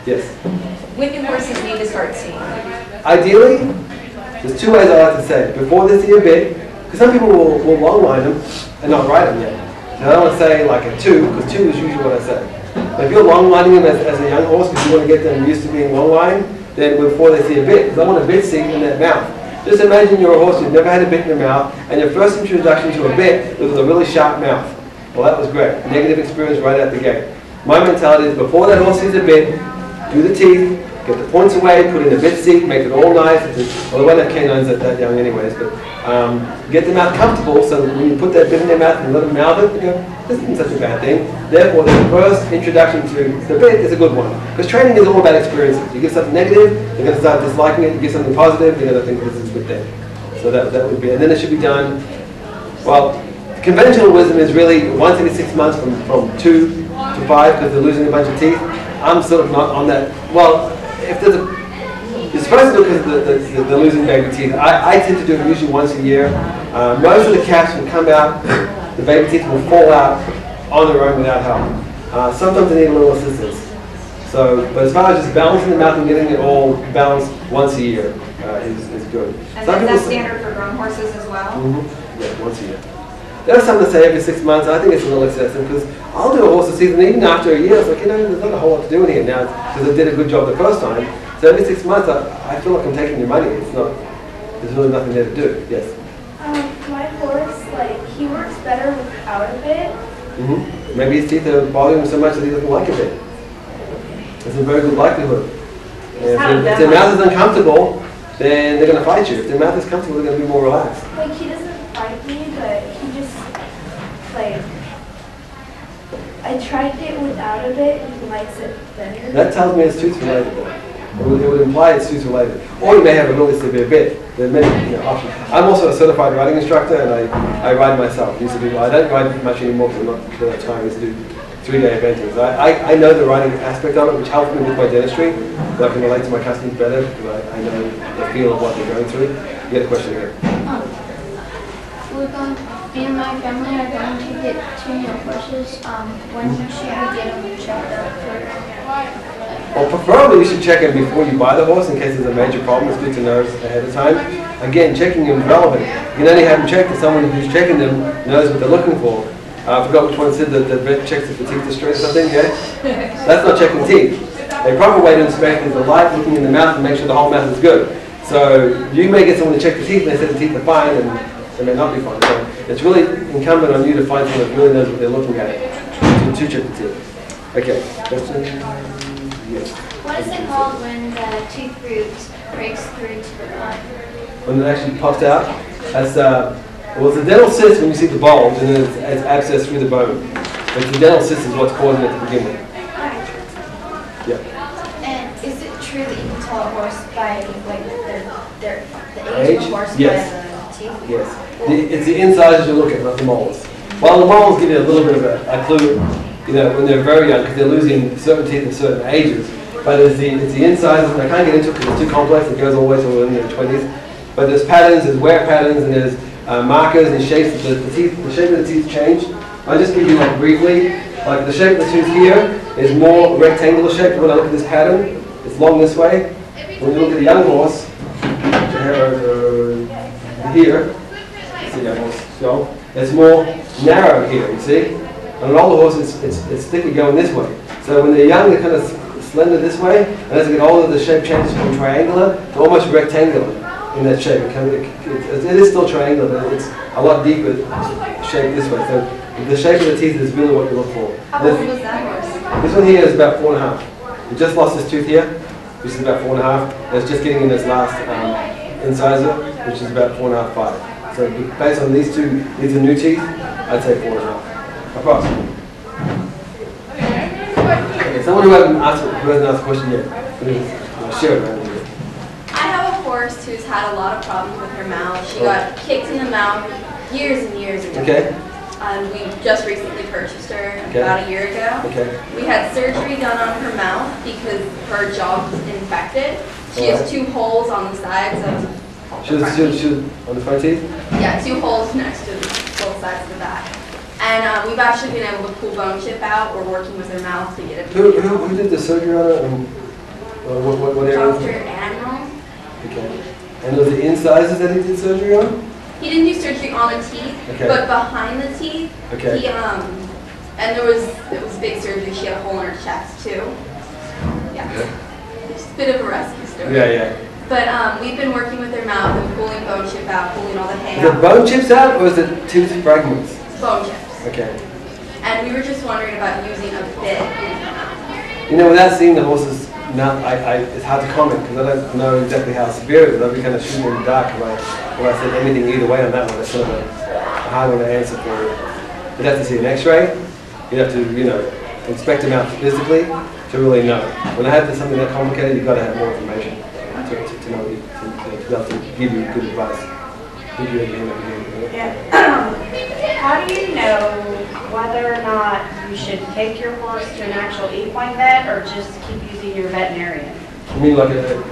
Yes. When do horses need to start seeing? Ideally, there's two ways I like to say it. Before they see a bit, because some people will long line them and not ride them yet. So I don't want to say like a 2, because 2 is usually what I say. But if you're long lining them as a young horse, because you want to get them used to being long line, then before they see a bit, because I want a bit seat in their mouth. Just imagine you're a horse who's never had a bit in your mouth, and your first introduction to a bit was with a really sharp mouth. Well, that was great. Negative experience right out the gate. My mentality is before that horse sees a bit, do the teeth, get the points away, put in a bit seat, make it all nice. Well, they won't have canines that young anyways, but get them out comfortable so that when you put that bit in their mouth and let them mouth it, you go, this isn't such a bad thing. Therefore, the first introduction to the bit is a good one. Because training is all about experiences. You give something negative, they're going to start disliking it. You give something positive, they're going to think this is a good thing. So that would be, and then it should be done, well, conventional wisdom is really once every 6 months from 2 to 5 because they're losing a bunch of teeth. I'm sort of not on that. Well, if there's a, you're supposed to do it because they're losing baby teeth. I tend to do it usually once a year. Most of the caps will come out, the baby teeth will fall out on their own without help. Sometimes they need a little assistance. So, but as far as just balancing the mouth and getting it all balanced once a year is good. And that's standard for grown horses as well? Mm-hmm. Yeah, once a year. There's some that say every 6 months. I think it's a little excessive because I'll do a horse season even after a year. It's like, you know, there's not a whole lot to do in here now because I did a good job the first time. So every 6 months, I feel like I'm taking your money. It's not. There's really nothing there to do. Yes. My horse, like, he works better without a bit. Mm-hmm. Maybe his teeth are bothering him so much that he doesn't like a bit. There's a very good likelihood. And if their mouth is uncomfortable, then they're going to fight you. If their mouth is comfortable, they're going to be more relaxed. Like, he doesn't fight me, but he just, like, I tried it without a bit, and he likes it better. That tells me it's tooth related. It would imply it's tooth related. Or you may have a really severe bit. There are many options. I'm also a certified riding instructor, and I ride myself. I don't ride much anymore because I'm not the time. I used to do 3-day eventings. I know the riding aspect of it, which helps me with my dentistry, so I can relate to my customers better because I know the feel of what they're going through. You get a question here. Me and my family are going to get 2 new horses. When should we get them checked out for? Well, preferably you should check them before you buy the horse in case there's a major problem. It's good to know ahead of time. Again, checking them is relevant. You can only have them checked if someone who's checking them knows what they're looking for. I forgot which one said that the vet checks if the teeth are straight or something, yeah? That's not checking teeth. The proper way to inspect is the light looking in the mouth and make sure the whole mouth is good. So you may get someone to check the teeth and they say the teeth are fine and they may not be fine. So it's really incumbent on you to find someone that really knows what they're looking at to check the teeth. Okay, question? Yes. What is it called when the tooth root breaks through to the bone? When it actually pops out? That's well, it's a dental cyst when you see the bulge, and then it's abscess through the bone. But the dental cyst is what's causing it to begin with. Yeah. And is it true that you can tell a horse by like the age of the horse yes. by the teeth? Yes. It's the incisors you look at, not the molars. While the molars give you a little bit of a clue, you know, when they're very young, because they're losing certain teeth at certain ages. But it's the incisors, and I can't get into it because it's too complex. It goes all the way to in their 20s. But there's patterns, there's wear patterns, and there's markers and shapes. The shape of the teeth change. I'll just give you like briefly. Like the shape of the tooth here is more rectangular shape. When I look at this pattern, it's long this way. When you look at a young horse, here, see young horse, so it's more narrow here. You see, on an older horse, it's thicker going this way. So when they're young, they're kind of slender this way, and as they get older, the shape changes from triangular to almost rectangular in that shape. It is still triangular, but it's a lot deeper shape this way. So the shape of the teeth is really what you look for. How old was that horse? This one here is about 4.5. We just lost this tooth here, which is about 4.5. And it's just getting in this last incisor, which is about 4.5, 5. So based on these two, these are new teeth, I'd say 4.5. Approximately. Okay, someone who hasn't asked a question yet, please share it around here. I have a horse who's had a lot of problems with her mouth. She got kicked in the mouth years and years ago. Okay. We just recently purchased her about a year ago. Okay. We had surgery done on her mouth because her jaw was infected. She has 2 holes on the sides of the front teeth. On the front teeth? Yeah, 2 holes next to both sides of the back. And we've actually been able to pull bone chip out. We're working with her mouth to get it. Who did the surgery on her? What area? Dr. Admiral. Okay. And was the incisors that he did surgery on? He didn't do surgery on the teeth, Okay. but behind the teeth, Okay. he and it was big surgery. She had a hole in her chest too. Yeah. Okay. Just a bit of a rescue story. Yeah. But we've been working with their mouth and pulling bone chip out, pulling all the hay Is it out. bone chips out or is it tooth fragments? Bone chips. Okay. And we were just wondering about using a bit in her mouth. You know, without seeing the horse's mouth, it's hard to comment because I don't know exactly how severe it is. I'll be kind of shooting in the dark if I said anything either way on that one. It's sort of a hard one to answer for. You'd have to see an x-ray. You'd have to, inspect the mouth physically to really know. When I have something that complicated, you've got to have more information to know, to be able to give you good advice. Yeah. How do you know whether or not you should take your horse to an actual equine vet or just keep using your veterinarian? You mean like Well,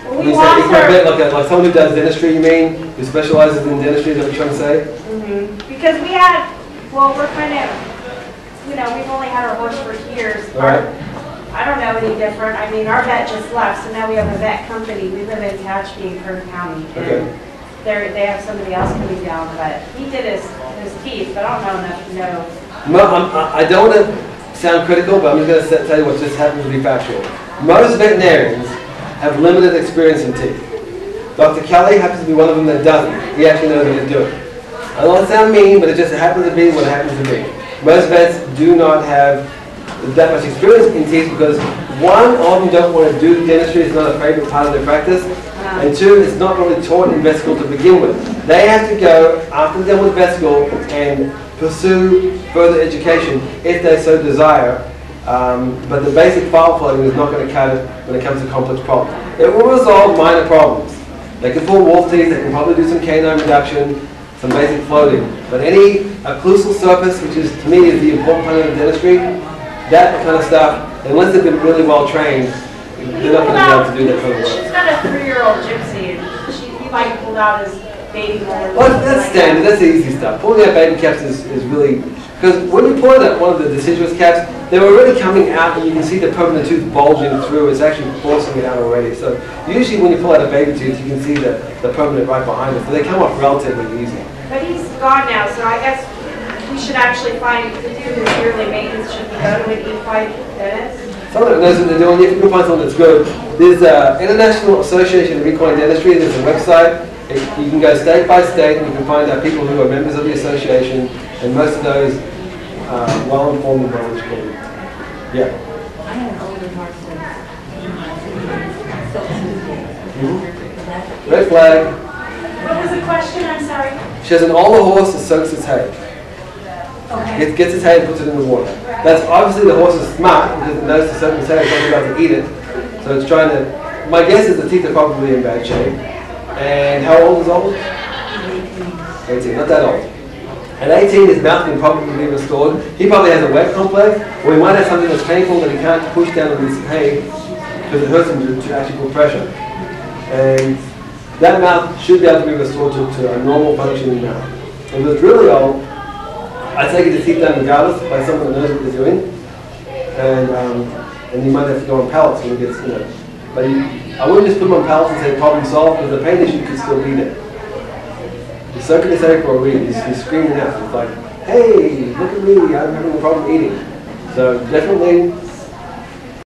when we you say lost equine vet, like someone who does dentistry, you mean? Who specializes in dentistry, is that what you're trying to say? Because we're kind of, we've only had our horse for years. All right. I don't know any different. I mean, our vet just left, so now we have a vet company. We live in Tehachapi in Kern County. Okay. And they have somebody else coming down, but he did his teeth, but I don't know enough to know. I don't want to sound critical, but I'm just going to tell you what just happens to be factual. Most veterinarians have limited experience in teeth. Dr. Kelly happens to be one of them that doesn't. He actually knows what he's doing. I don't want to sound mean, but it just happens to be what it happens to be. Most vets do not have that much experience in teeth because one, all of them don't want to do dentistry. It's not a favorite part of their practice. And two, it's not really taught in vet school to begin with. They have to go after they're done with vet school and pursue further education if they so desire. But the basic file floating is not going to cut it when it comes to complex problems. It will resolve minor problems. They can pull wolf teeth, they can probably do some canine reduction, some basic floating. But any occlusal surface, which is to me is the important part of dentistry, that kind of stuff, unless they've been really well trained, they're not going to be able to do that kind of work. She's got a 3-year-old gypsy, and he like pulled out his baby molar. Well, that's standard. That's the easy stuff. Pulling out baby caps is really, because when you pull out one of the deciduous caps, they're already coming out, and you can see the permanent tooth bulging through. It's actually forcing it out already. So usually when you pull out a baby tooth, you can see the permanent right behind it. So they come off relatively easy. But he's gone now, so I guess we should actually find to do his yearly maintenance. Should we go to an equine dentist? Someone that knows what they're doing, if you can find someone that's good. There's an International Association of Equine Dentistry. There's a website. You can go state by state, and you can find out people who are members of the association, and most of those are well-informed and well-educated. Yeah. I had an older horse Mm-hmm. Red flag. What was the question? I'm sorry. She has an older horse that soaks its hay. Okay. It gets its hay and puts it in the water. That's obviously the horse is smart because it knows to soak its hay, it's not about to eat it. So it's trying to, my guess is the teeth are probably in bad shape. And how old is old? 18, not that old. At 18, his mouth can probably be restored. He probably has a wet complex, or he might have something that's painful that he can't push down on his hay because it hurts him to actually put pressure. And that mouth should be able to be restored to a normal functioning mouth. If it's really old, I take it to teeth done regardless by someone that knows what they're doing. And you might have to go on pallets when it gets, But I wouldn't just put them on pallets and say problem solved, because the pain issue could still be there. He's soaking his hay for a reason. He's screaming out. It's like, hey, look at me, I'm having a problem eating. So definitely